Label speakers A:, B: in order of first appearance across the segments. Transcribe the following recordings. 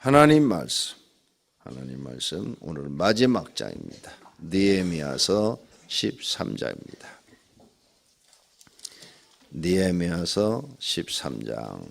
A: 하나님 말씀 오늘 마지막 장입니다. 느헤미야서 13장입니다. 느헤미야서 13장.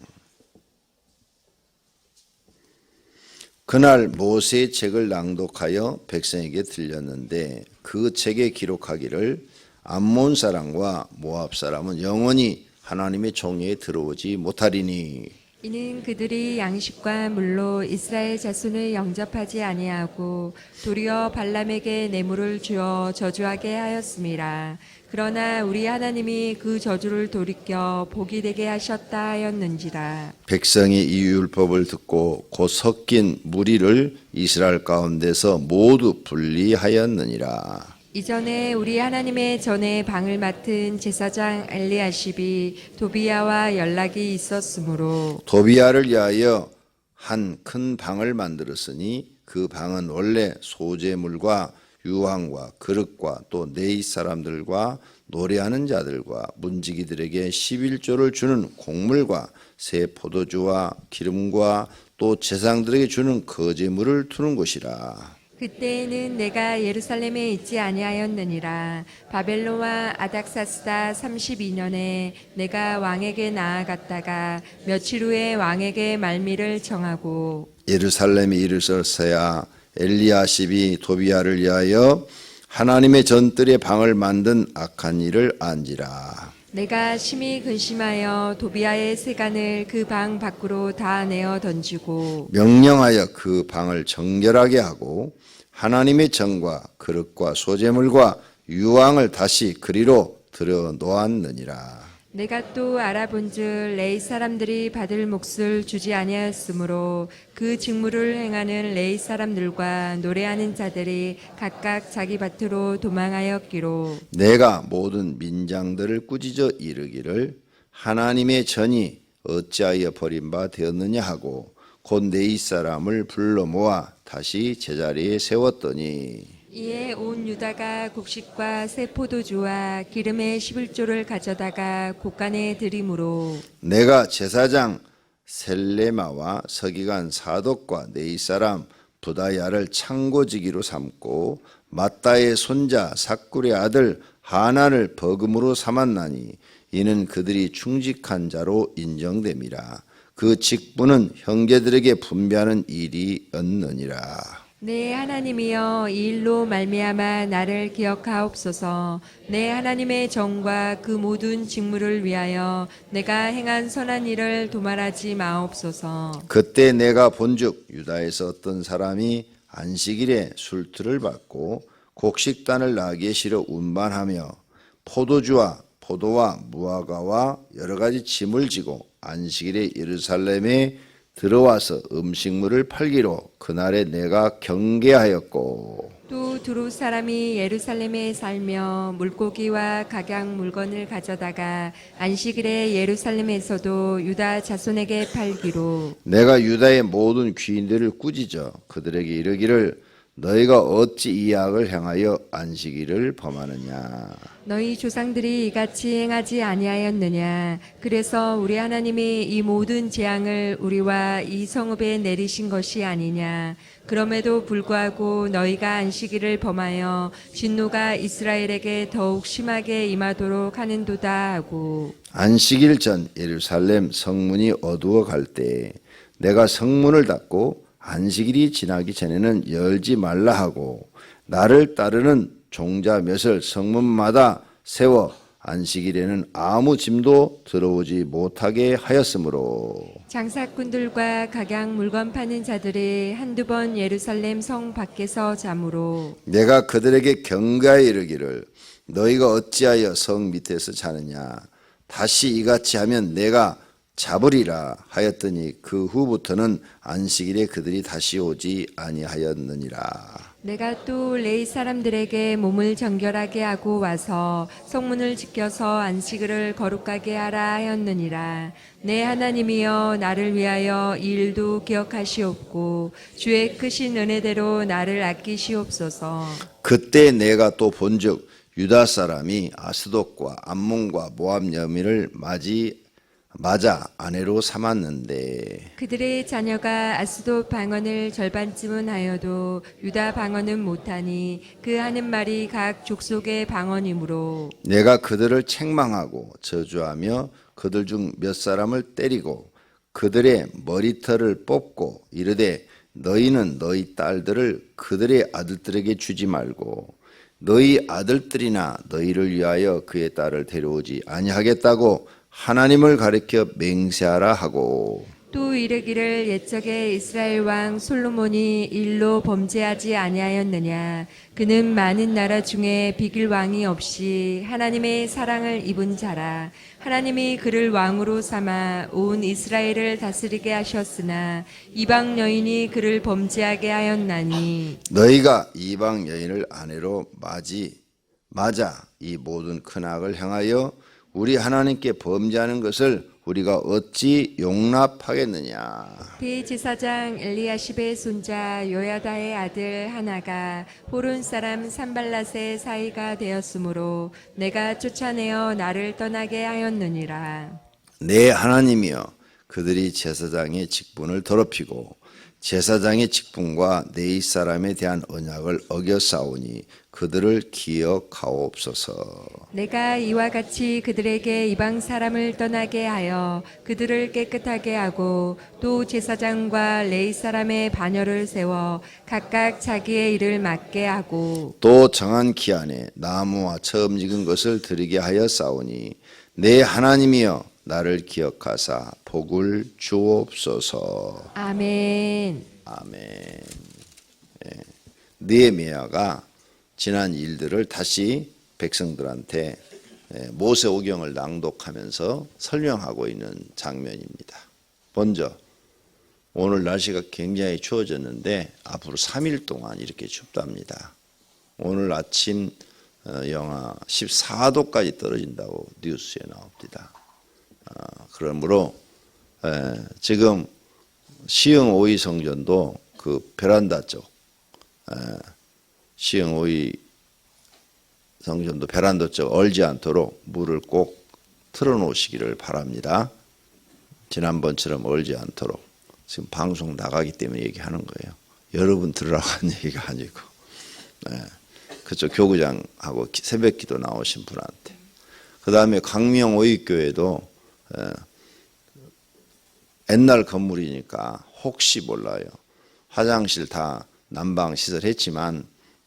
A: 그날 모세의 책을 낭독하여 백성에게 들렸는데 그 책에 기록하기를 암몬 사람과 모압 사람은 영원히 하나님의 종에 들어오지 못하리니
B: 이는 그들이 양식과 물로 이스라엘 자손을 영접하지 아니하고 도리어 발람에게 뇌물을 주어 저주하게 하였음이라. 그러나 우리 하나님이 그 저주를 돌이켜 복이 되게 하셨다 하였는지라.
A: 백성이 이 율법을 듣고 곧 섞인 무리를 이스라엘 가운데서 모두 분리하였느니라.
B: 이전에 우리 하나님의 전에 방을 맡은 제사장 엘리야십이 도비야와 연락이 있었으므로
A: 도비야를 위하여 한 큰 방을 만들었으니 그 방은 원래 소재물과 유황과 그릇과 또 네잇 사람들과 노래하는 자들과 문지기들에게 11조를 주는 곡물과 새 포도주와 기름과 또 제사장들에게 주는 거제물을 두는 곳이라.
B: 그때에는 내가 예루살렘에 있지 아니하였느니라. 바벨론과 아닥사스다 32년에 내가 왕에게 나아갔다가 며칠 후에 왕에게 말미를 정하고
A: 예루살렘에 이르렀어야 엘리야십이 도비야를 위하여 하나님의 전뜰의 방을 만든 악한 일을 안지라.
B: 내가 심히 근심하여 도비야의 세간을 그 방 밖으로 다 내어 던지고
A: 명령하여 그 방을 정결하게 하고 하나님의 정과 그릇과 소재물과 유황을 다시 그리로 들여 놓았느니라.
B: 내가 또 알아본즉 레위 사람들이 받을 몫을 주지 아니하였으므로 그 직무를 행하는 레위 사람들과 노래하는 자들이 각각 자기 밭으로 도망하였기로
A: 내가 모든 민장들을 꾸짖어 이르기를 하나님의 전이 어찌하여 버림바 되었느냐 하고 곧 네잇 사람을 불러 모아 다시 제자리에 세웠더니
B: 이에 온 유다가 곡식과 새 포도주와 기름의 11조를 가져다가 곳간에 들이므로
A: 내가 제사장 셀레마와 서기관 사독과 네잇 사람 부다야를 창고지기로 삼고 맏다의 손자 삭굴의 아들 하난을 버금으로 삼았나니 이는 그들이 충직한 자로 인정됨이라. 그 직분은 형제들에게 분배하는 일이었느니라.
B: 내 하나님이여 이 일로 말미암아 나를 기억하옵소서. 내 하나님의 정과 그 모든 직무를 위하여 내가 행한 선한 일을 도말하지 마옵소서.
A: 그때 내가 본즉 유다에서 어떤 사람이 안식일에 술틀을 받고 곡식단을 나귀에 실어 운반하며 포도주와 포도와 무화과와 여러 가지 짐을 지고 안식일에 예루살렘에 들어와서 음식물을 팔기로 그날에 내가 경계하였고
B: 또 두루 사람이 예루살렘에 살며 물고기와 각양 물건을 가져다가 안식일에 예루살렘에서도 유다 자손에게 팔기로
A: 내가 유다의 모든 귀인들을 꾸짖어 그들에게 이르기를 너희가 어찌 이 악을 행하여 안식일을 범하느냐.
B: 너희 조상들이 이같이 행하지 아니하였느냐. 그래서 우리 하나님이 이 모든 재앙을 우리와 이 성읍에 내리신 것이 아니냐. 그럼에도 불구하고 너희가 안식일을 범하여 진노가 이스라엘에게 더욱 심하게 임하도록 하는도다 하고
A: 안식일 전 예루살렘 성문이 어두워 갈 때 내가 성문을 닫고 안식일이 지나기 전에는 열지 말라 하고 나를 따르는 종자 몇을 성문마다 세워 안식일에는 아무 짐도 들어오지 못하게 하였으므로
B: 장사꾼들과 각양 물건 파는 자들이 한두 번 예루살렘 성 밖에서 자므로
A: 내가 그들에게 경가에 이르기를 너희가 어찌하여 성 밑에서 자느냐 다시 이같이 하면 내가 잡으리라 하였더니 그 후부터는 안식일에 그들이 다시 오지 아니하였느니라.
B: 내가 또 레위 사람들에게 몸을 정결하게 하고 와서 성문을 지켜서 안식일을 거룩하게 하라 하였느니라. 내 하나님이여 나를 위하여 이 일도 기억하시옵고 주의 크신 은혜대로 나를 아끼시옵소서.
A: 그때 내가 또 본즉 유다 사람이 아스돗과 암몬과 모압 여민을 맞아 아내로 삼았는데
B: 그들의 자녀가 아스돗 방언을 절반쯤은 하여도 유다 방언은 못하니 그 하는 말이 각 족속의 방언이므로
A: 내가 그들을 책망하고 저주하며 그들 중 몇 사람을 때리고 그들의 머리털을 뽑고 이르되 너희는 너희 딸들을 그들의 아들들에게 주지 말고 너희 아들들이나 너희를 위하여 그의 딸을 데려오지 아니하겠다고 하나님을 가리켜 맹세하라 하고
B: 또 이르기를 옛적에 이스라엘 왕 솔로몬이 일로 범죄하지 아니하였느냐 그는 많은 나라 중에 비길 왕이 없이 하나님의 사랑을 입은 자라 하나님이 그를 왕으로 삼아 온 이스라엘을 다스리게 하셨으나 이방 여인이 그를 범죄하게 하였나니
A: 너희가 이방 여인을 아내로 맞아 이 모든 큰 악을 향하여 우리 하나님께 범죄하는 것을 우리가 어찌 용납하겠느냐.
B: 대제사장 엘리야십의 손자 요야다의 아들 하나가 호론 사람 산발랏의 사이가 되었으므로 내가 쫓아내어 나를 떠나게 하였느니라.
A: 내 하나님이여 그들이 제사장의 직분을 더럽히고 제사장의 직분과 내 사람에 대한 언약을 어겨 싸우니 그들을 기억하옵소서.
B: 내가 이와 같이 그들에게 이방 사람을 떠나게 하여 그들을 깨끗하게 하고 또 제사장과 레위 사람의 반열을 세워 각각 자기의 일을 맡게 하고
A: 또 정한 기한에 나무와 처음 익은 것을 드리게 하여 싸우니 내 하나님이여 나를 기억하사 복을 주옵소서.
B: 아멘.
A: 아멘. 느헤미야가 지난 일들을 다시 백성들한테 모세오경을 낭독하면서 설명하고 있는 장면입니다. 먼저 오늘 날씨가 굉장히 추워졌는데 앞으로 3일 동안 이렇게 춥답니다. 오늘 아침 영하 14도까지 떨어진다고 뉴스에 나옵니다. 그러므로 지금 시흥 오이 성전도 그 베란다 쪽 시흥 오이 성전도 베란다 쪽 얼지 않도록 물을 꼭 틀어놓으시기를 바랍니다. 지난번처럼 얼지 않도록 지금 방송 나가기 때문에 얘기하는 거예요. 여러분 들으라고 한 얘기가 아니고 그쪽 교구장하고 새벽기도 나오신 분한테 그 다음에 광명 오이교회도 옛날 건물이니까 혹시 몰라요. 화장실 다 난방 시설했지만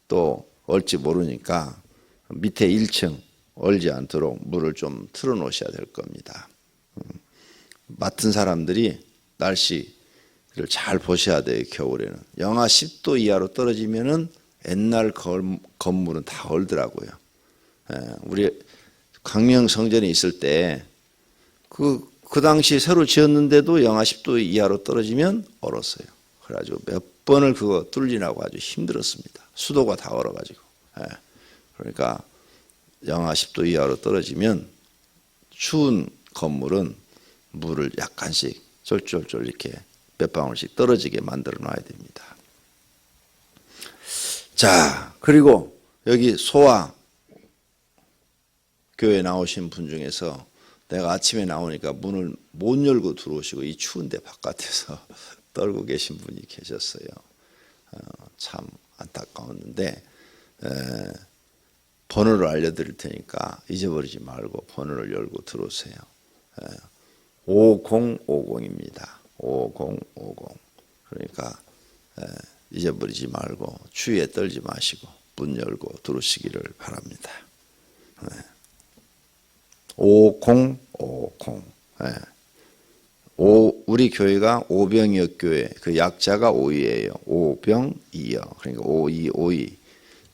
A: 또 얼지 모르니까 밑에 1층 얼지 않도록 물을 좀 틀어놓으셔야 될 겁니다. 맡은 사람들이 날씨를 잘 보셔야 돼요. 겨울에는 영하 10도 이하로 떨어지면은 옛날 건물은 다 얼더라고요. 우리 광명 성전에 있을 때 그 당시 새로 지었는데도 영하 10도 이하로 떨어지면 얼었어요. 그래가지고 몇 번을 그거 뚫리라고 아주 힘들었습니다. 수도가 다 얼어가지고. 그러니까 영하 10도 이하로 떨어지면 추운 건물은 물을 약간씩 쫄쫄쫄 이렇게 몇 방울씩 떨어지게 만들어 놔야 됩니다. 자, 그리고 여기 소아 교회 나오신 분 중에서 내가 아침에 나오니까 문을 못 열고 들어오시고 이 추운데 바깥에서 떨고 계신 분이 계셨어요. 참 안타까웠는데 번호를 알려드릴 테니까 잊어버리지 말고 번호를 열고 들어오세요. 5050입니다. 5050. 그러니까 잊어버리지 말고 추위에 떨지 마시고 문 열고 들어오시기를 바랍니다. 5050. 우리 교회가 오병이어 교회, 그 약자가 오이예요. 오병이어. 그러니까 오이.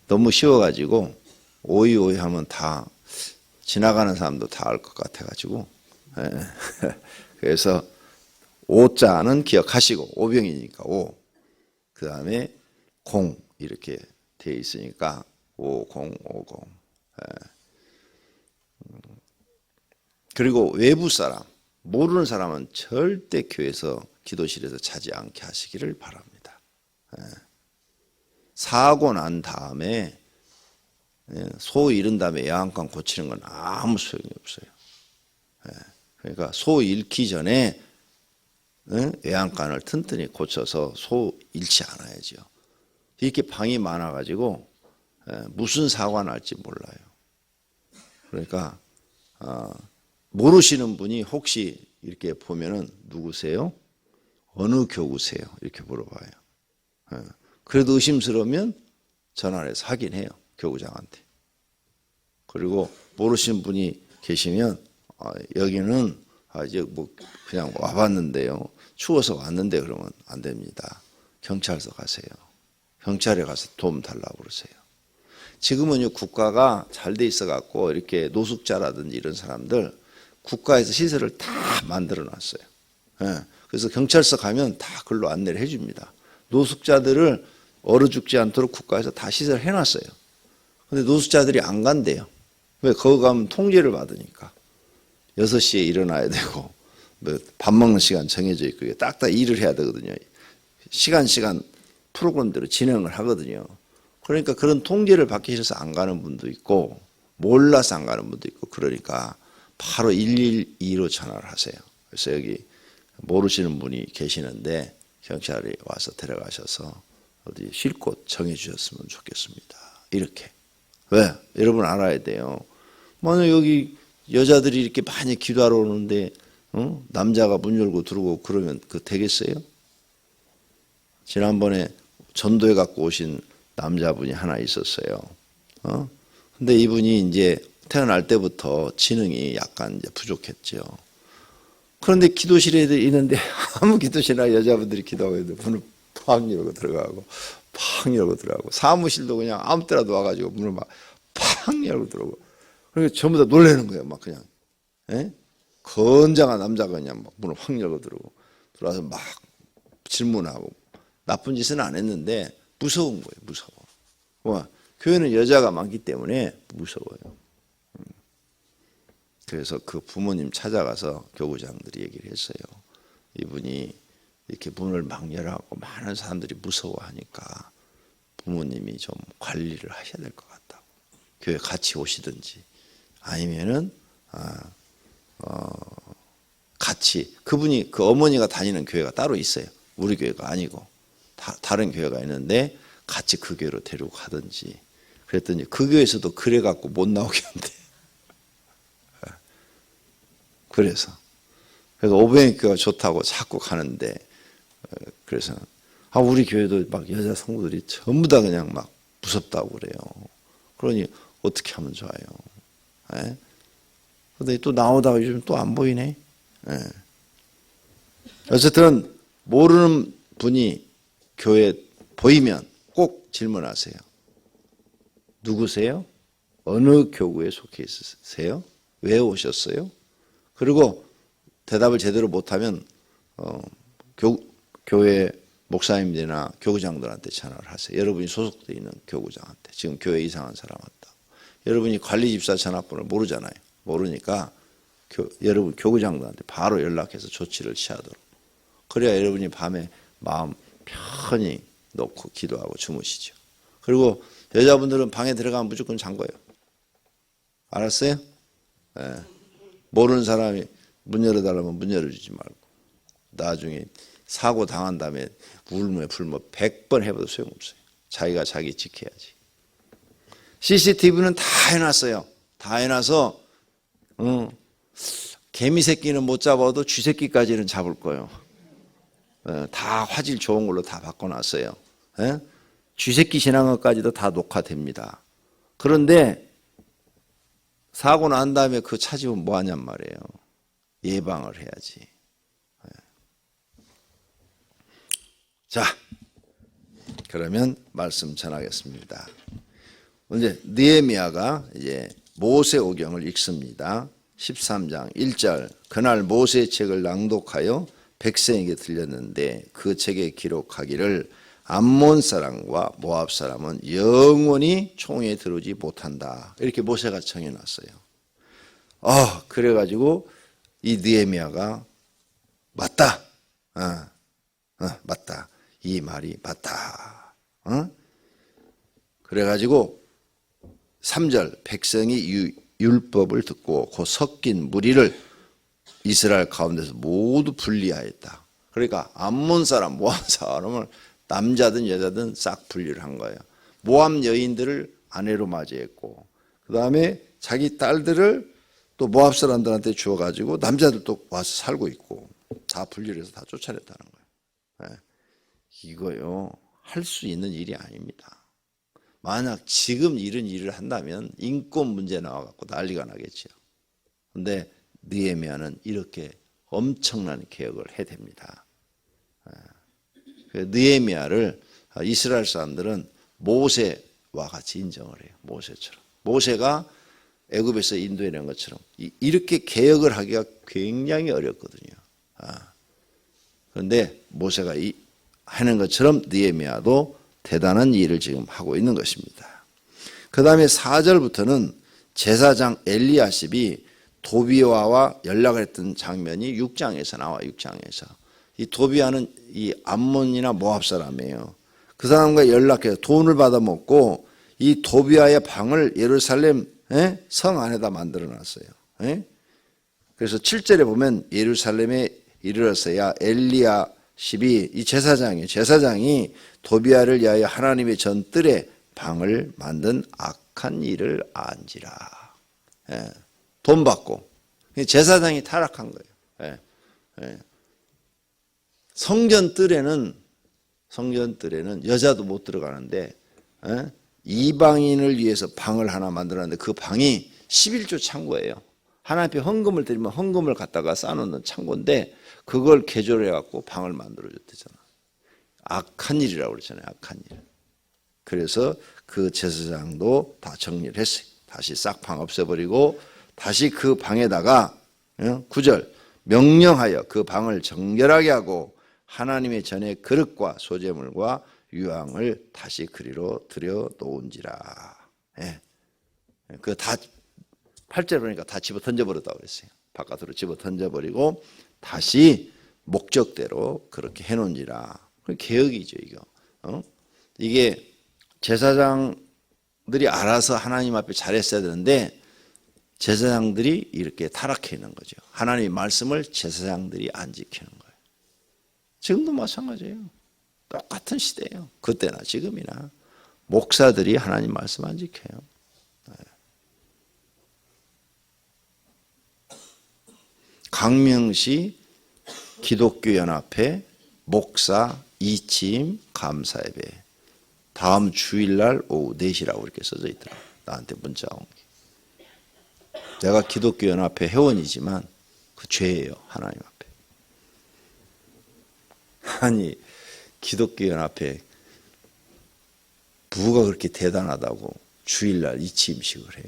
A: 너무 쉬워가지고 오이 하면 다 지나가는 사람도 다 알 것 같아가지고 그래서 오자는 기억하시고 오병이니까 오. 그 다음에 공 이렇게 돼 있으니까 5050. 그리고 외부 사람, 모르는 사람은 절대 교회에서 기도실에서 자지 않게 하시기를 바랍니다. 사고 난 다음에 소 잃은 다음에 애완간 고치는 건 아무 소용이 없어요. 그러니까 소 잃기 전에 외양간을 튼튼히 고쳐서 소 잃지 않아야죠. 이렇게 방이 많아가지고 무슨 사고가 날지 몰라요. 그러니까 모르시는 분이 혹시 이렇게 보면은 누구세요? 어느 교구세요? 이렇게 물어봐요. 그래도 의심스러우면 전화를 해서 확인해요. 교구장한테. 그리고 모르시는 분이 계시면 여기는 이제 뭐 그냥 와봤는데요. 추워서 왔는데 그러면 안 됩니다. 경찰서 가세요. 경찰에 가서 도움 달라고 그러세요. 지금은요 국가가 잘 돼 있어 갖고 이렇게 노숙자라든지 이런 사람들 국가에서 시설을 다 만들어 놨어요. 그래서 경찰서 가면 다 글로 안내를 해줍니다. 노숙자들을 얼어 죽지 않도록 국가에서 다 시설 해놨어요. 근데 노숙자들이 안 간대요. 왜? 거기 가면 통제를 받으니까. 6시에 일어나야 되고, 뭐 밥 먹는 시간 정해져 있고, 딱딱 일을 해야 되거든요. 시간 프로그램대로 진행을 하거든요. 그러니까 그런 통제를 받기 싫어서 안 가는 분도 있고, 몰라서 안 가는 분도 있고, 그러니까 바로 112로 전화를 하세요. 그래서 여기 모르시는 분이 계시는데, 경찰이 와서 데려가셔서 어디 쉴 곳 정해주셨으면 좋겠습니다. 이렇게. 왜? 여러분 알아야 돼요. 만약 여기 여자들이 이렇게 많이 기도하러 오는데 남자가 문 열고 들어오고 그러면 되겠어요? 지난번에 전도해 갖고 오신 남자분이 하나 있었어요. 근데 이분이 이제 태어날 때부터 지능이 약간 이제 부족했죠. 그런데 기도실에 있는데 아무 기도실이나 여자분들이 기도하고 있는데 문을 팍 열고 들어가고 팍 열고 들어가고 사무실도 그냥 아무 때라도 와가지고 문을 막 팍 열고 들어오고 그러니까 전부 다 놀라는 거예요. 막 그냥 건장한 남자가 그냥 막 문을 확 열고 들어와서 막 질문하고 나쁜 짓은 안 했는데 무서운 거예요. 무서워. 교회는 여자가 많기 때문에 무서워요. 그래서 그 부모님 찾아가서 교구장들이 얘기를 했어요. 이분이 이렇게 문을 막 열어갖고 많은 사람들이 무서워하니까 부모님이 좀 관리를 하셔야 될 것 같다고. 교회 같이 오시든지 아니면은 같이 그분이 그 어머니가 다니는 교회가 따로 있어요. 우리 교회가 아니고 다른 교회가 있는데 같이 그 교회로 데리고 가든지 그랬더니 그 교회에서도 그래갖고 못 나오게 한대. 그래서 오병이교회가 좋다고 자꾸 가는데 그래서 우리 교회도 막 여자 성도들이 전부 다 그냥 막 무섭다고 그래요. 그러니 어떻게 하면 좋아요? 근데 또 나오다가 요즘 또 안 보이네. 어쨌든 모르는 분이 교회 보이면 꼭 질문하세요. 누구세요? 어느 교구에 속해 있으세요? 왜 오셨어요? 그리고 대답을 제대로 못하면 교회 목사님들이나 교구장들한테 전화를 하세요. 여러분이 소속되어 있는 교구장한테. 지금 교회 이상한 사람 왔다. 여러분이 관리집사 전화번호를 모르잖아요. 모르니까 여러분 교구장들한테 바로 연락해서 조치를 취하도록. 그래야 여러분이 밤에 마음 편히 놓고 기도하고 주무시죠. 그리고 여자분들은 방에 들어가면 무조건 잠궈요. 알았어요? 네. 모르는 사람이 문 열어달라면 문 열어주지 말고 나중에 사고 당한 다음에 울며 불며 100번 해봐도 소용없어요. 자기가 자기 지켜야지. CCTV는 다 해놨어요. 다 해놔서 개미 새끼는 못 잡아도 쥐 새끼까지는 잡을 거예요. 다 화질 좋은 걸로 다 바꿔놨어요. 쥐 새끼 지난 것까지도 다 녹화됩니다. 그런데 사고 난 다음에 그거 찾으면 뭐 하냔 말이에요. 예방을 해야지. 자, 그러면 말씀 전하겠습니다. 이제 느헤미야가 이제 모세오경을 읽습니다. 13장 1절 그날 모세의 책을 낭독하여 백성에게 들렸는데 그 책에 기록하기를 암몬 사람과 모압 사람은 영원히 총에 들어오지 못한다. 이렇게 모세가 정해놨어요. 그래가지고 이 느헤미야가 맞다. 맞다. 이 말이 맞다. 그래가지고 3절 백성이 율법을 듣고 그 섞인 무리를 이스라엘 가운데서 모두 분리하였다. 그러니까 암몬 사람, 모압 사람을 남자든 여자든 싹 분리를 한 거예요. 모압 여인들을 아내로 맞이했고, 그 다음에 자기 딸들을 또 모압 사람들한테 주어가지고 남자들도 와서 살고 있고, 다 분리를 해서 다 쫓아냈다는 거예요. 이거요, 할 수 있는 일이 아닙니다. 만약 지금 이런 일을 한다면 인권 문제 나와갖고 난리가 나겠죠. 근데 느헤미야는 이렇게 엄청난 개혁을 해댑니다. 느헤미야를 이스라엘 사람들은 모세와 같이 인정을 해요. 모세처럼. 모세가 애굽에서 인도해낸 것처럼 이렇게 개혁을 하기가 굉장히 어렵거든요. 그런데 모세가 하는 것처럼 느헤미야도 대단한 일을 지금 하고 있는 것입니다. 그 다음에 4절부터는 제사장 엘리야십이 도비아와 연락을 했던 장면이 6장에서 나와요. 6장에서. 이 도비아는 이 암몬이나 모압 사람이에요. 그 사람과 연락해서 돈을 받아먹고 이 도비아의 방을 예루살렘 성 안에다 만들어 놨어요. 그래서 7절에 보면 예루살렘에 이르렀어야 엘리야십이 이 제사장이 도비아를 위하여 하나님의 전뜰에 방을 만든 악한 일을 안지라. 돈 받고 제사장이 타락한 거예요. 성전 뜰에는 여자도 못 들어가는데 이방인을 위해서 방을 하나 만들었는데 그 방이 11조 창고예요. 하나님 앞에 헌금을 드리면 헌금을 갖다가 쌓아놓는 창고인데 그걸 개조를 해갖고 방을 만들어줬대잖아. 악한 일이라고 그러잖아요. 악한 일. 그래서 그 제사장도 다 정리를 했어요. 다시 싹 방 없애버리고 다시 그 방에다가 9절 명령하여 그 방을 정결하게 하고 하나님의 전에 그릇과 소재물과 유황을 다시 그리로 들여 놓은지라. 그 다 8절 보니까 다 집어 던져버렸다고 그랬어요. 바깥으로 집어 던져버리고 다시 목적대로 그렇게 해놓은지라. 개혁이죠, 이거. 이게 제사장들이 알아서 하나님 앞에 잘했어야 되는데 제사장들이 이렇게 타락해 있는 거죠. 하나님의 말씀을 제사장들이 안 지키는 거예요. 지금도 마찬가지예요. 똑같은 시대예요. 그때나 지금이나 목사들이 하나님 말씀 안 지켜요. 강명시 기독교연합회 목사 이침 감사예배 다음 주일날 오후 4시라고 이렇게 써져 있더라고요. 나한테 문자 온 게. 내가 기독교연합회 회원이지만 그 죄예요. 하나님 앞에. 아니 기독교연합회 뭐가 그렇게 대단하다고 주일날 이침식을 해.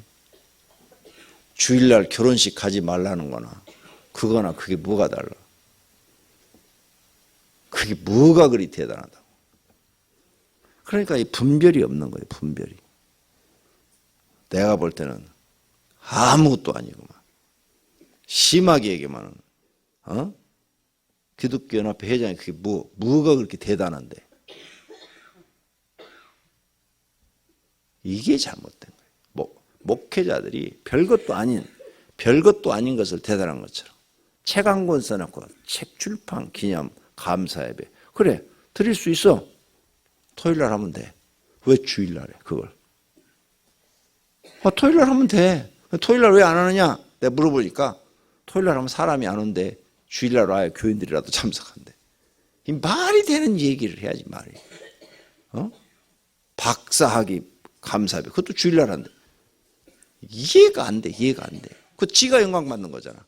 A: 주일날 결혼식 가지 말라는 거나 그거나 그게 뭐가 달라. 그게 뭐가 그리 대단하다고. 그러니까 이 분별이 없는 거예요. 분별이. 내가 볼 때는 아무것도 아니구만. 심하게 얘기하면 기독교연합회 회장이 그게 뭐가 그렇게 대단한데. 이게 잘못된 거예요. 목회자들이 별것도 아닌 것을 대단한 것처럼 책 한 권 써놓고 책 출판 기념 감사예배. 그래 드릴 수 있어. 토요일날 하면 돼. 왜 주일날 해 그걸. 토요일날 하면 돼. 토요일날 왜 안 하느냐 내가 물어보니까 토요일날 하면 사람이 안 온대. 주일날 와야 교인들이라도 참석한대. 이 말이 되는 얘기를 해야지 말이. 박사학위 감사예배 그것도 주일날 한대. 이해가 안 돼. 그 지가 영광 받는 거잖아.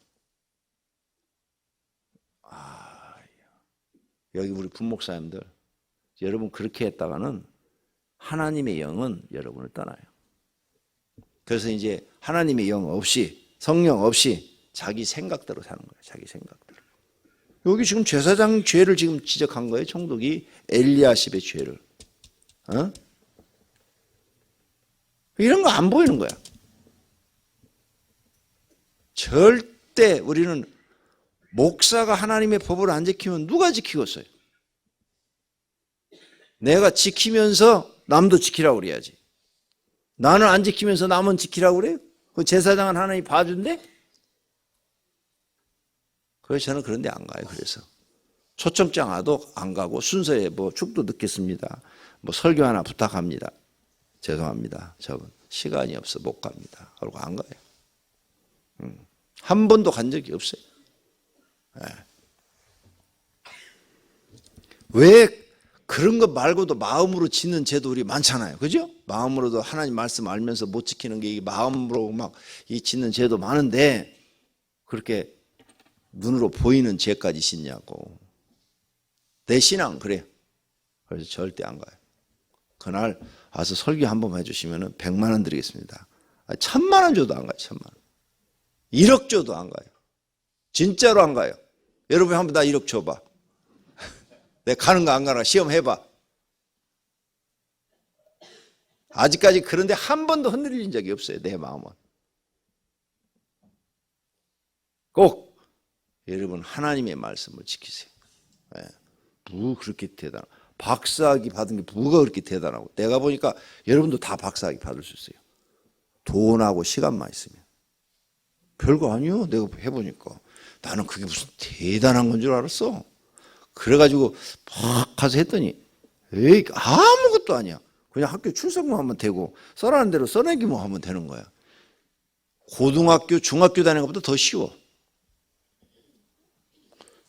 A: 여기 우리 분목사님들 여러분 그렇게 했다가는 하나님의 영은 여러분을 떠나요. 그래서 이제 하나님의 영 없이 성령 없이 자기 생각대로 사는 거예요. 자기 생각대로. 여기 지금 제사장 죄를 지금 지적한 거예요. 총독이 엘리야십의 죄를. 이런 거 안 보이는 거야. 절대 우리는 목사가 하나님의 법을 안 지키면 누가 지키겠어요? 내가 지키면서 남도 지키라고 그래야지. 나는 안 지키면서 남은 지키라고 그래요? 그 제사장은 하나님이 봐준대? 그래서 저는 그런 데 안 가요. 그래서 초청장 와도 안 가고 순서에 뭐 축도 듣겠습니다. 뭐 설교 하나 부탁합니다. 죄송합니다. 저는 시간이 없어 못 갑니다. 그러고 안 가요. 한 번도 간 적이 없어요. 네. 왜 그런 것 말고도 마음으로 짓는 제도들이 많잖아요. 그죠? 마음으로도 하나님 말씀 알면서 못 지키는 게 마음으로 막 이 짓는 제도 많은데 그렇게 눈으로 보이는 죄까지 짓냐고. 내 신앙 그래요. 그래서 절대 안 가요. 그날 와서 설교 한 번 해주시면 100만 원 드리겠습니다. 1000만 원 줘도 안 가요. 1000만 원. 1억 줘도 안 가요. 진짜로 안 가요. 여러분 한번 나 1억 줘봐. 내가 가는 거 안 가나 시험해봐. 아직까지 그런데 한 번도 흔들린 적이 없어요. 내 마음은. 꼭 여러분 하나님의 말씀을 지키세요. 네. 뭐 그렇게 대단하 박사학위 받은 게 뭐가 그렇게 대단하고. 내가 보니까 여러분도 다 박사학위 받을 수 있어요. 돈하고 시간만 있으면. 별거 아니요. 내가 해보니까. 나는 그게 무슨 대단한 건 줄 알았어. 그래가지고 막 가서 했더니 에이 아무것도 아니야. 그냥 학교 출석만 하면 되고 써라는 대로 써내기만 하면 되는 거야. 고등학교, 중학교 다니는 것보다 더 쉬워.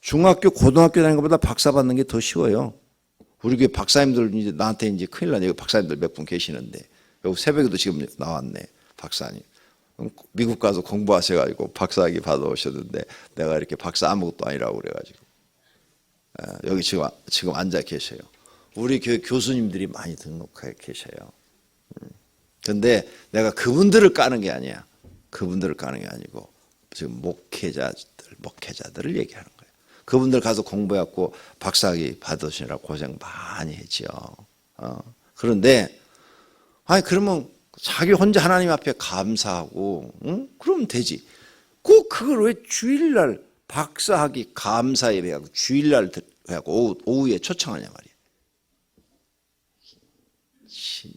A: 중학교, 고등학교 다니는 것보다 박사 받는 게 더 쉬워요. 우리 교회 박사님들 이제 나한테 이제 큰일 나네. 박사님들 몇 분 계시는데 여기 새벽에도 지금 나왔네. 박사님. 미국 가서 공부하셔가지고 박사학위 받아오셨는데 내가 이렇게 박사 아무것도 아니라고 그래가지고 여기 지금 앉아 계셔요. 우리 교회 교수님들이 많이 등록해 계셔요. 근데 내가 그분들을 까는 게 아니야. 그분들을 까는 게 아니고 지금 목회자들을 얘기하는 거예요. 그분들 가서 공부해갖고 박사학위 받으시느라 고생 많이 했죠. 그런데 아니 그러면 자기 혼자 하나님 앞에 감사하고 그러면 되지. 꼭 그걸 왜 주일날 박사학위 감사 예배하고 주일날 하고 오후에 초청하냐 말이야. 진짜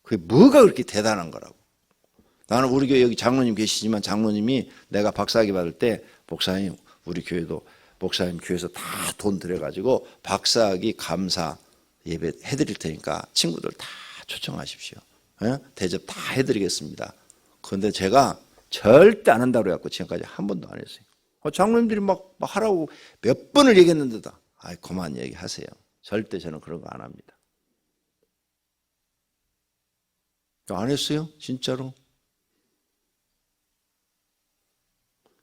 A: 그게 뭐가 그렇게 대단한 거라고. 나는 우리 교회 여기 장로님 계시지만 장로님이 내가 박사학위 받을 때 목사님 우리 교회도 목사님 교회에서 다 돈 들여가지고 박사학위 감사 예배 해드릴 테니까 친구들 다 초청하십시오. 대접 다 해드리겠습니다. 그런데 제가 절대 안 한다고 해갖고 지금까지 한 번도 안 했어요. 장로님들이 막 하라고 몇 번을 얘기했는데도 아이 그만 얘기하세요. 절대 저는 그런 거 안 합니다. 안 했어요? 진짜로?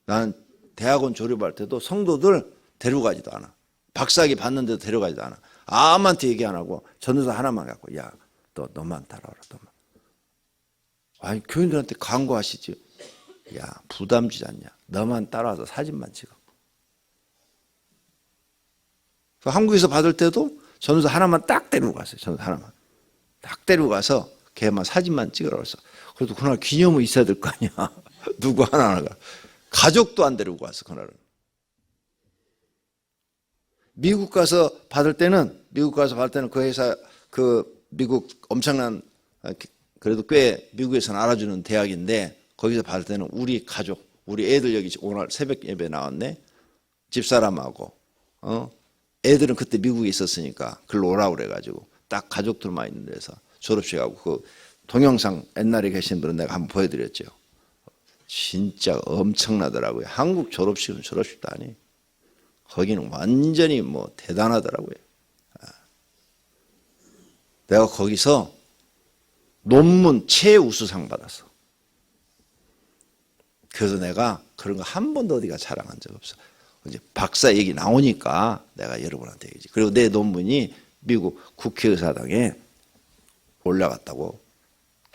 A: 난 대학원 졸업할 때도 성도들 데려가지도 않아. 박사학위 받는데도 데려가지도 않아. 아무한테 얘기 안 하고 전도사 하나만 갖고 야, 너만 따라와라. 너만. 아니 교인들한테 광고하시지. 야 부담 주지 않냐. 너만 따라와서 사진만 찍어. 한국에서 받을 때도 전도사 하나만 딱 데리고 갔어요. 전도사 하나만. 딱 데리고 가서 걔만 사진만 찍으라고 했어. 그래도 그날 기념은 있어야 될 거 아니야. 누구 하나가. 가족도 안 데리고 갔어. 그날은. 미국 가서 받을 때는 그 회사 미국 엄청난 그래도 꽤 미국에서는 알아주는 대학인데 거기서 받을 때는 우리 가족 우리 애들 여기 오늘 새벽 예배 나왔네. 집사람하고 애들은 그때 미국에 있었으니까 글로 오라고 그래가지고 딱 가족들만 있는 데서 졸업식하고 그 동영상 옛날에 계신 분은 내가 한번 보여드렸죠. 진짜 엄청나더라고요. 한국 졸업식은 졸업식도 아니에요. 거기는 완전히 뭐 대단하더라고요. 내가 거기서 논문 최우수상 받았어. 그래서 내가 그런 거 한 번도 어디가 자랑한 적 없어. 이제 박사 얘기 나오니까 내가 여러분한테 얘기지. 그리고 내 논문이 미국 국회의사당에 올라갔다고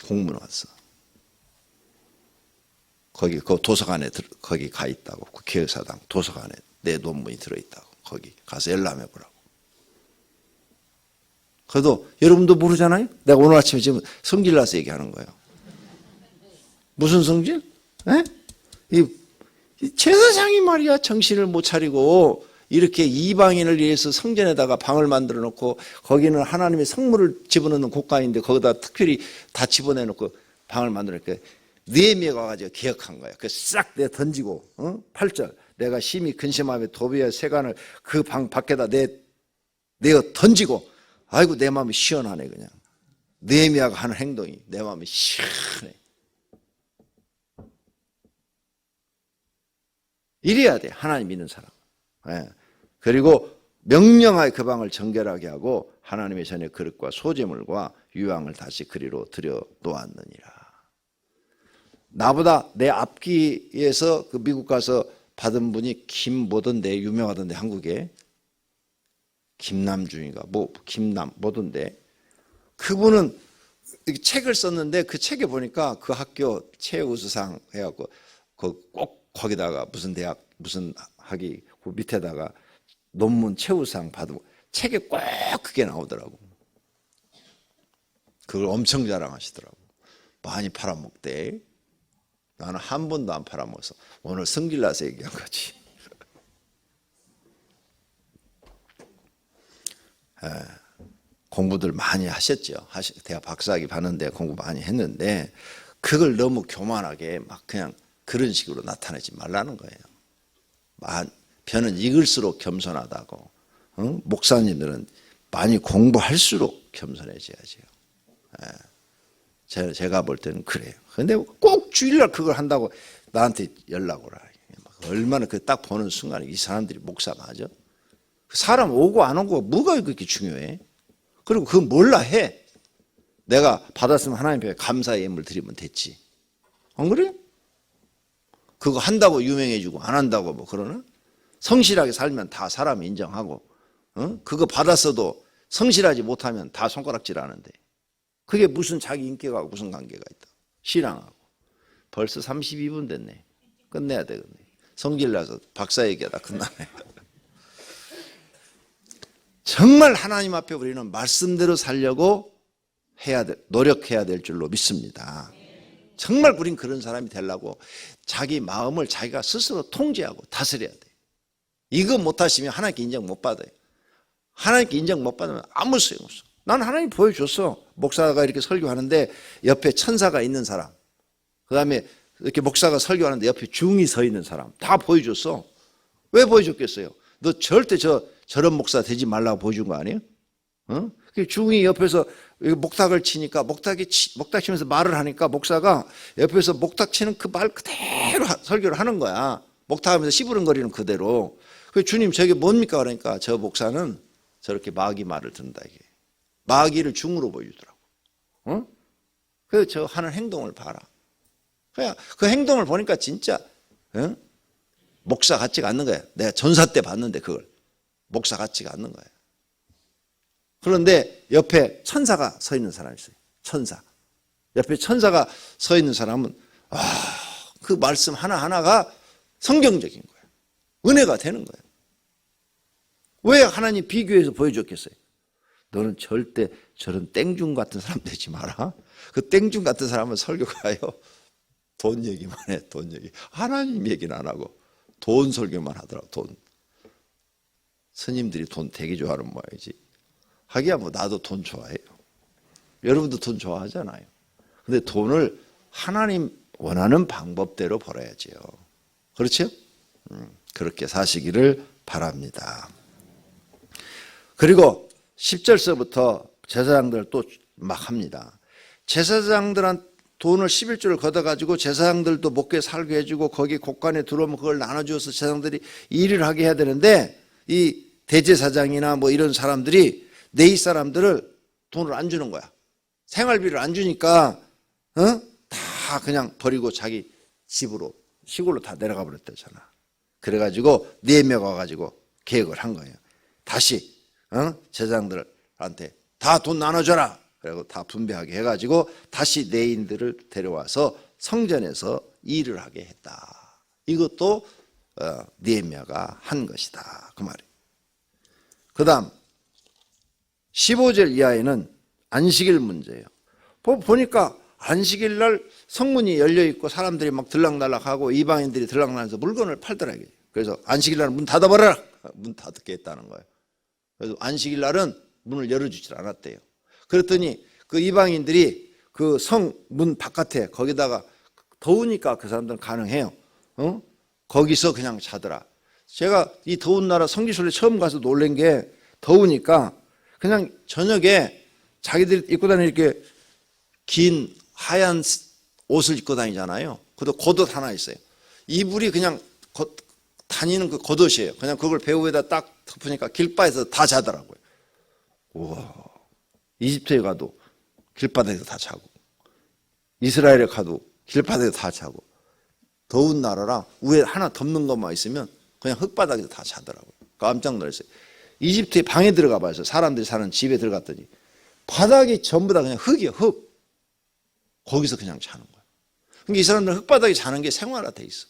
A: 공문 왔어. 거기 그 도서관에 거기 가 있다고. 국회의사당 도서관에 내 논문이 들어있다고. 거기 가서 열람해보라고. 그래도 여러분도 모르잖아요. 내가 오늘 아침에 지금 성질 나서 얘기하는 거예요. 무슨 성질? 이 제사장이 말이야 정신을 못 차리고 이렇게 이방인을 위해서 성전에다가 방을 만들어 놓고 거기는 하나님의 성물을 집어넣는 곳간인데 거기다 특별히 다 집어내놓고 방을 만들어 놓고 느헤미야가 와가지고 기억한 거야. 그래서 싹 내가 던지고 8절 내가 심히 근심하며 도비와 세간을 그 방 밖에다 내어 던지고, 아이고 내 마음이 시원하네. 그냥 느헤미야가 하는 행동이 내 마음이 시원해. 이래야 돼, 하나님 믿는 사람. 예. 그리고 명령하여 그 방을 정결하게 하고 하나님의 전에 그릇과 소재물과 유황을 다시 그리로 들여 놓았느니라. 나보다 내 앞기에서 그 미국 가서 받은 분이 김뭐던데, 유명하던데, 한국에 김남중이가 김남 뭐던데, 그분은 책을 썼는데 그 책에 보니까 그 학교 최우수상 해갖고 꼭 거기다가 무슨 대학 무슨 학위 그 밑에다가 논문 최우수상 받은 책에 꼭 그게 나오더라고. 그걸 엄청 자랑하시더라고. 많이 팔아먹대. 나는 한 번도 안 팔아먹어서 오늘 성질나서 얘기한 거지. 공부들 많이 하셨죠. 대학 박사학위 받는데 공부 많이 했는데 그걸 너무 교만하게 막 그냥 그런 식으로 나타내지 말라는 거예요. 변은 익을수록 겸손하다고. 응? 목사님들은 많이 공부할수록 겸손해져야죠. 제가 볼 때는 그래요. 근데 꼭 주일날 그걸 한다고 나한테 연락 오라. 얼마나 그 딱 보는 순간에 이 사람들이 목사 맞아? 사람 오고 안 오고 뭐가 그렇게 중요해? 그리고 그거 몰라 해. 내가 받았으면 하나님 앞에 감사의 예물 드리면 됐지. 안 그래? 그거 한다고 유명해지고 안 한다고 뭐 그러나? 성실하게 살면 다 사람 인정하고, 그거 받았어도 성실하지 못하면 다 손가락질 하는데 그게 무슨 자기 인격과 무슨 관계가 있다. 신앙하고. 벌써 32분 됐네. 끝내야 되겠네. 성질나서 박사 얘기하다 끝나네. 정말 하나님 앞에 우리는 말씀대로 살려고 노력해야 될 줄로 믿습니다. 정말 우린 그런 사람이 되려고 자기 마음을 자기가 스스로 통제하고 다스려야 돼. 이거 못하시면 하나님께 인정 못 받아요. 하나님께 인정 못 받으면 아무 소용없어. 난 하나님 보여줬어. 목사가 이렇게 설교하는데 옆에 천사가 있는 사람, 그 다음에 이렇게 목사가 설교하는데 옆에 중이 서 있는 사람 다 보여줬어. 왜 보여줬겠어요? 너 절대 저런 목사 되지 말라고 보여준 거 아니에요? 중이 옆에서 목탁을 치니까 목탁 치면서 말을 하니까 목사가 옆에서 목탁 치는 그 말 그대로 설교를 하는 거야. 목탁하면서 씨부름거리는 그대로. 그 주님 저게 뭡니까? 그러니까 저 목사는 저렇게 마귀 말을 듣는다 이게. 마귀를 중으로 보여주더라고. 그래서 저 하는 행동을 봐라. 그냥 그 행동을 보니까 진짜 목사 같지가 않는 거야. 내가 전사 때 봤는데 그걸 목사 같지가 않는 거야. 그런데 옆에 천사가 서 있는 사람이 있어요. 천사. 옆에 천사가 서 있는 사람은 그 말씀 하나하나가 성경적인 거야. 은혜가 되는 거야. 왜 하나님 비교해서 보여줬겠어요? 너는 절대 저런 땡중 같은 사람 되지 마라. 그 땡중 같은 사람은 설교가요. 돈 얘기만 해. 돈 얘기. 하나님 얘기는 안 하고 돈 설교만 하더라고. 돈. 스님들이 돈 되게 좋아하는 모양이지. 하기야 뭐 나도 돈 좋아해요. 여러분도 돈 좋아하잖아요. 근데 돈을 하나님 원하는 방법대로 벌어야지요. 그렇죠? 그렇게 사시기를 바랍니다. 그리고 10절서부터 제사장들 또 막 합니다. 제사장들한 돈을 11조를 걷어가지고 제사장들도 먹게 살게 해주고 거기 곳간에 들어오면 그걸 나눠주어서 제사장들이 일을 하게 해야 되는데 이 대제사장이나 뭐 이런 사람들이 네이 사람들을 돈을 안 주는 거야. 생활비를 안 주니까 다 그냥 버리고 자기 집으로 시골로 다 내려가 버렸다잖아. 그래가지고 느헤미야가 와가지고 계획을 한 거예요. 다시 제사장들한테 다 돈 나눠줘라. 그리고 다 분배하게 해가지고 다시 레인들을 데려와서 성전에서 일을 하게 했다. 이것도 느헤미야가 한 것이다. 그 말이에요. 그 다음 15절 이하에는 안식일 문제예요. 보니까 안식일 날 성문이 열려있고 사람들이 막 들락날락하고 이방인들이 들락날락해서 물건을 팔더라고요. 그래서 안식일 날은 문 닫아버려라. 문 닫게 했다는 거예요. 그래서 안식일 날은 문을 열어주질 않았대요. 그랬더니 그 이방인들이 그 성문 바깥에 거기다가 더우니까 그 사람들은 가능해요. 거기서 그냥 자더라. 제가 이 더운 나라 성지순례 처음 가서 놀란 게 더우니까 그냥 저녁에 자기들이 입고 다니는 이렇게 긴 하얀 옷을 입고 다니잖아요. 그것도 겉옷 하나 있어요. 이불이 그냥 다니는 그 겉옷이에요. 그냥 그걸 배후에다 딱 덮으니까 길바에서 다 자더라고요. 우와. 이집트에 가도 길바닥에서 다 자고, 이스라엘에 가도 길바닥에서 다 자고, 더운 나라라 위에 하나 덮는 것만 있으면 그냥 흙바닥에서 다 자더라고요. 깜짝 놀랐어요. 이집트에 방에 들어가 봐서 사람들이 사는 집에 들어갔더니 바닥이 전부 다 그냥 흙이에요. 흙. 거기서 그냥 자는 거예요. 그러니까 이 사람들은 흙바닥에 자는 게 생활화돼 있어.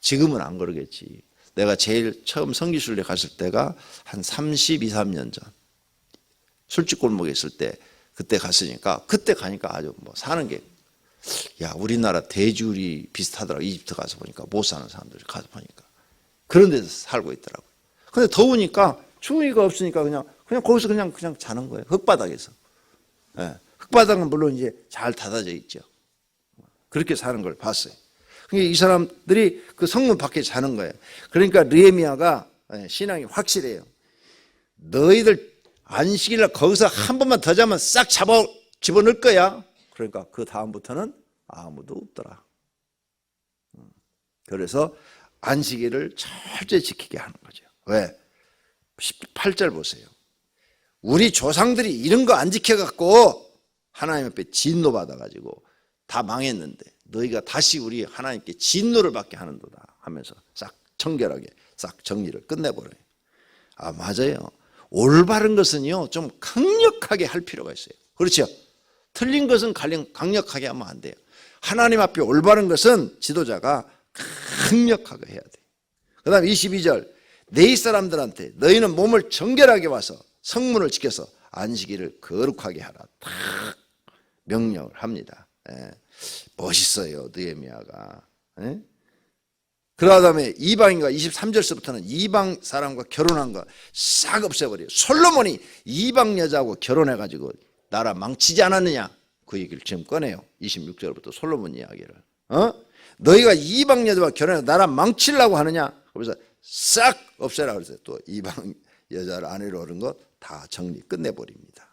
A: 지금은 안 그러겠지. 내가 제일 처음 성지순례 갔을 때가 한 32, 3년 전. 술집골목에 있을 때 그때 갔으니까 그때 가니까 아주 뭐 사는 게 야, 우리나라 대지울이 비슷하더라고. 이집트 가서 보니까 못 사는 사람들이 가서 보니까 그런 데서 살고 있더라고요. 근데 더우니까 추위가 없으니까 그냥 거기서 그냥 자는 거예요. 흙바닥에서. 예. 흙바닥은 물론 이제 잘 닫아져 있죠. 그렇게 사는 걸 봤어요. 그러니까 이 사람들이 그 성문 밖에 자는 거예요. 그러니까 느헤미야가 신앙이 확실해요. 너희들 안식일날 거기서 한 번만 더 자면 싹 집어넣을 거야. 그러니까 그 다음부터는 아무도 없더라. 그래서 안식일을 철저히 지키게 하는 거죠. 왜? 18절 보세요. 우리 조상들이 이런 거 안 지켜갖고 하나님 앞에 진노 받아가지고 다 망했는데 너희가 다시 우리 하나님께 진노를 받게 하는도다 하면서 싹 청결하게 싹 정리를 끝내버려요. 아, 맞아요. 올바른 것은요 좀 강력하게 할 필요가 있어요. 그렇죠? 틀린 것은 강력하게 하면 안 돼요. 하나님 앞에 올바른 것은 지도자가 강력하게 해야 돼요. 그 다음 22절 네 사람들한테 너희는 몸을 정결하게 와서 성문을 지켜서 안식일을 거룩하게 하라 딱 명령을 합니다. 예. 멋있어요 느헤미야가. 예? 그러다 다음에 이방인과 23절서부터는 이방 사람과 결혼한 거 싹 없애버려요. 솔로몬이 이방 여자하고 결혼해가지고 나라 망치지 않았느냐 그 얘기를 지금 꺼내요. 26절부터 솔로몬 이야기를. 너희가 이방 여자와 결혼해서 나라 망치려고 하느냐. 그래서 싹 없애라 그랬어요. 또 이방 여자를 아내로 얻은 거 다 정리 끝내버립니다.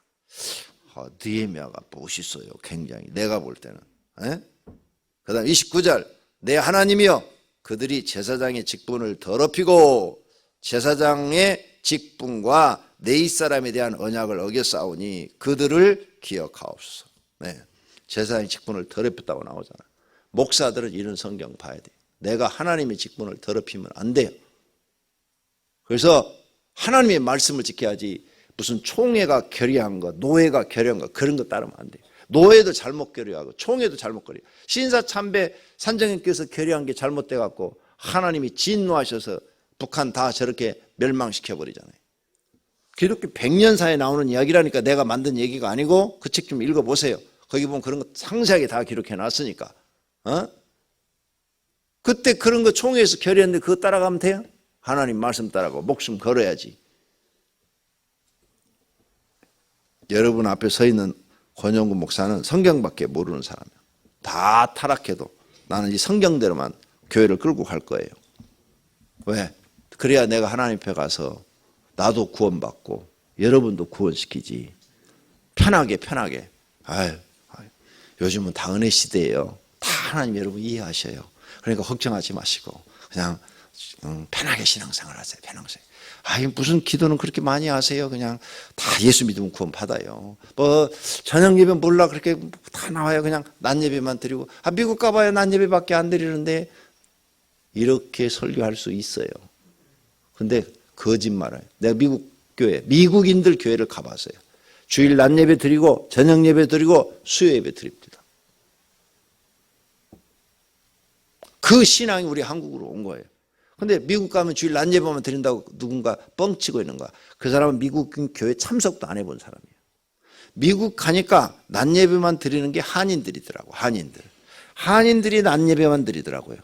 A: 느헤미야가 멋있어요. 굉장히 내가 볼 때는. 그 다음 29절 내 하나님이여 그들이 제사장의 직분을 더럽히고 제사장의 직분과 내 이사람에 대한 언약을 어겼사오니 그들을 기억하옵소서. 네. 제사장의 직분을 더럽혔다고 나오잖아요. 목사들은 이런 성경 봐야 돼요. 내가 하나님의 직분을 더럽히면 안 돼요. 그래서 하나님의 말씀을 지켜야지 무슨 총회가 결의한 거, 노예가 결의한 거 그런 거 따르면 안 돼요. 노예도 잘못 결의하고 총회도 잘못 결의. 신사참배 산정님께서 결의한 게 잘못돼 갖고 하나님이 진노하셔서 북한 다 저렇게 멸망시켜 버리잖아요. 기독교 100년사에 나오는 이야기라니까 내가 만든 얘기가 아니고 그 책 좀 읽어보세요. 거기 보면 그런 거 상세하게 다 기록해 놨으니까. 그때 그런 거 총회에서 결의했는데 그거 따라가면 돼요? 하나님 말씀 따라가고 목숨 걸어야지. 여러분 앞에 서 있는 권영구 목사는 성경밖에 모르는 사람이에요. 다 타락해도 나는 이 성경대로만 교회를 끌고 갈 거예요. 왜? 그래야 내가 하나님 앞에 가서 나도 구원받고 여러분도 구원시키지. 편하게. 요즘은 다 은혜 시대예요. 다 하나님 여러분 이해하셔요. 그러니까 걱정하지 마시고 그냥 편하게 신앙생활 하세요. 무슨 기도는 그렇게 많이 하세요. 그냥 다 예수 믿으면 구원 받아요. 뭐 저녁 예배 몰라 그렇게 다 나와요. 그냥 낮 예배만 드리고 미국 가봐야 낮 예배밖에 안 드리는데 이렇게 설교할 수 있어요. 근데 거짓말해요. 내가 미국 교회, 미국인들 교회를 가봤어요. 주일 낮 예배 드리고 저녁 예배 드리고 수요 예배 드립니다. 그 신앙이 우리 한국으로 온 거예요. 근데 미국 가면 주일 낮 예배만 드린다고 누군가 뻥치고 있는 거야. 그 사람은 미국 교회 참석도 안 해본 사람이에요. 미국 가니까 낮 예배만 드리는 게 한인들이더라고. 한인들이 낮 예배만 드리더라고요.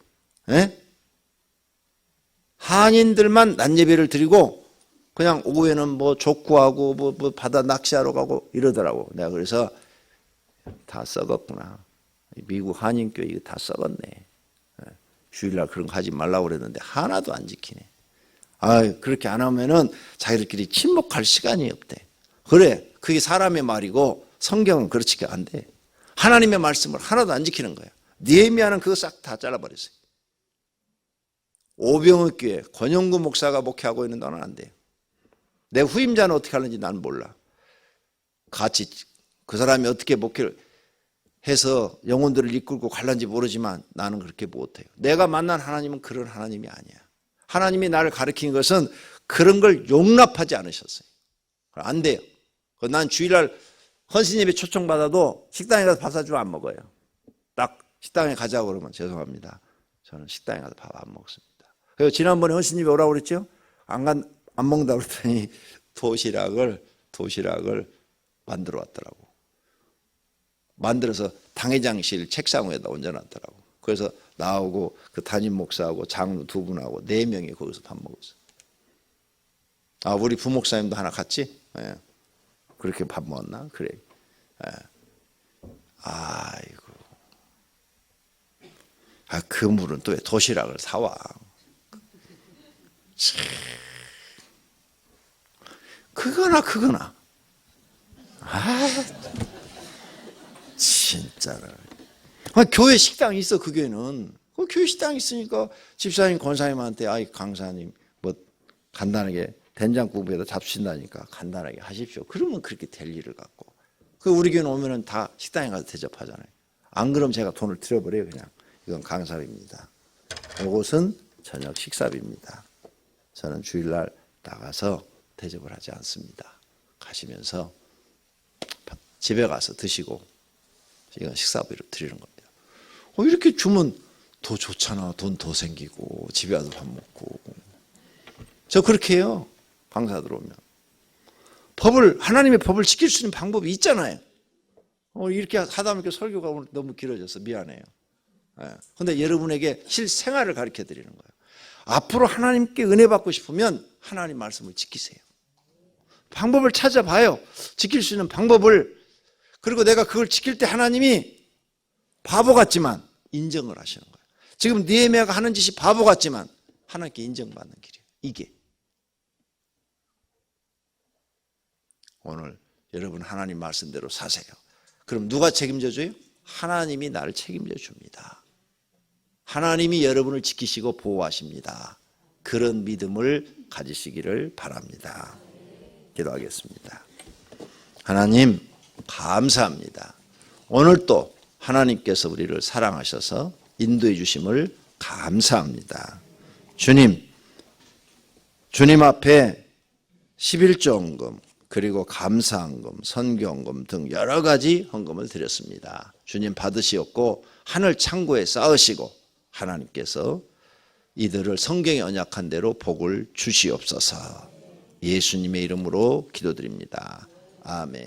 A: 한인들만 낮 예배를 드리고 그냥 오후에는 뭐 족구하고 뭐 바다 낚시하러 가고 이러더라고. 내가 그래서 다 썩었구나. 미국 한인교회 이거 다 썩었네. 주일날 그런 거 하지 말라고 그랬는데 하나도 안 지키네. 그렇게 안 하면은 자기들끼리 친목할 시간이 없대. 그래, 그게 사람의 말이고 성경은 그렇지가 안 돼. 하나님의 말씀을 하나도 안 지키는 거야. 느헤미야는 그거 싹 다 잘라버렸어요. 오병의 교회 권영구 목사가 목회하고 있는 동안은 안 돼요. 내 후임자는 어떻게 하는지 난 몰라. 같이 그 사람이 어떻게 목회를 해서 영혼들을 이끌고 갈는지 모르지만 나는 그렇게 못해요. 내가 만난 하나님은 그런 하나님이 아니야. 하나님이 나를 가르친 것은 그런 걸 용납하지 않으셨어요. 안 돼요. 난 주일날 헌신예배 초청받아도 식당에 가서 밥 사주면 안 먹어요. 딱 식당에 가자고 그러면 죄송합니다. 저는 식당에 가서 밥 안 먹습니다. 그래서 지난번에 헌신예배 오라고 그랬죠? 안 먹는다고 그랬더니 도시락을 만들어 왔더라고. 만들어서 당회장실 책상 위에다 얹어놨더라고. 그래서 나오고 그 담임 목사하고 장로 두 분하고 4명이 거기서 밥 먹었어. 우리 부목사님도 하나 같이? 예. 그렇게 밥 먹었나? 그래. 예. 아이고. 그 물은 또 왜 도시락을 사와? 그거나. 진짜로. 교회 식당이 있어, 그 교회는. 그 교회 식당이 있으니까 집사님, 권사님한테 강사님 뭐 간단하게 된장국에다 잡수신다니까 간단하게 하십시오. 그러면 그렇게 될 일을 갖고. 우리 교회는 오면은 다 식당에 가서 대접하잖아요. 안 그러면 제가 돈을 들여버려요, 그냥. 이건 강사비입니다. 이것은 저녁 식사비입니다. 저는 주일날 나가서 대접을 하지 않습니다. 가시면서 집에 가서 드시고 이건 식사비로 드리는 겁니다. 이렇게 주면 더 좋잖아. 돈 더 생기고 집에 와서 밥 먹고. 저 그렇게 해요. 강사들 오면. 하나님의 법을 지킬 수 있는 방법이 있잖아요. 이렇게 하다 보니까 설교가 오늘 너무 길어져서 미안해요. 그런데 여러분에게 실생활을 가르쳐 드리는 거예요. 앞으로 하나님께 은혜 받고 싶으면 하나님 말씀을 지키세요. 방법을 찾아봐요. 지킬 수 있는 방법을. 그리고 내가 그걸 지킬 때 하나님이 바보 같지만 인정을 하시는 거예요. 지금 느헤미야가 하는 짓이 바보 같지만 하나님께 인정받는 길이에요. 이게. 오늘 여러분 하나님 말씀대로 사세요. 그럼 누가 책임져줘요? 하나님이 나를 책임져 줍니다. 하나님이 여러분을 지키시고 보호하십니다. 그런 믿음을 가지시기를 바랍니다. 기도하겠습니다. 하나님 감사합니다. 오늘 또 하나님께서 우리를 사랑하셔서 인도해 주심을 감사합니다. 주님 앞에 11조 헌금 그리고 감사헌금, 선교헌금 등 여러 가지 헌금을 드렸습니다. 주님 받으시었고 하늘 창고에 쌓으시고 하나님께서 이들을 성경에 언약한 대로 복을 주시옵소서. 예수님의 이름으로 기도드립니다. 아멘.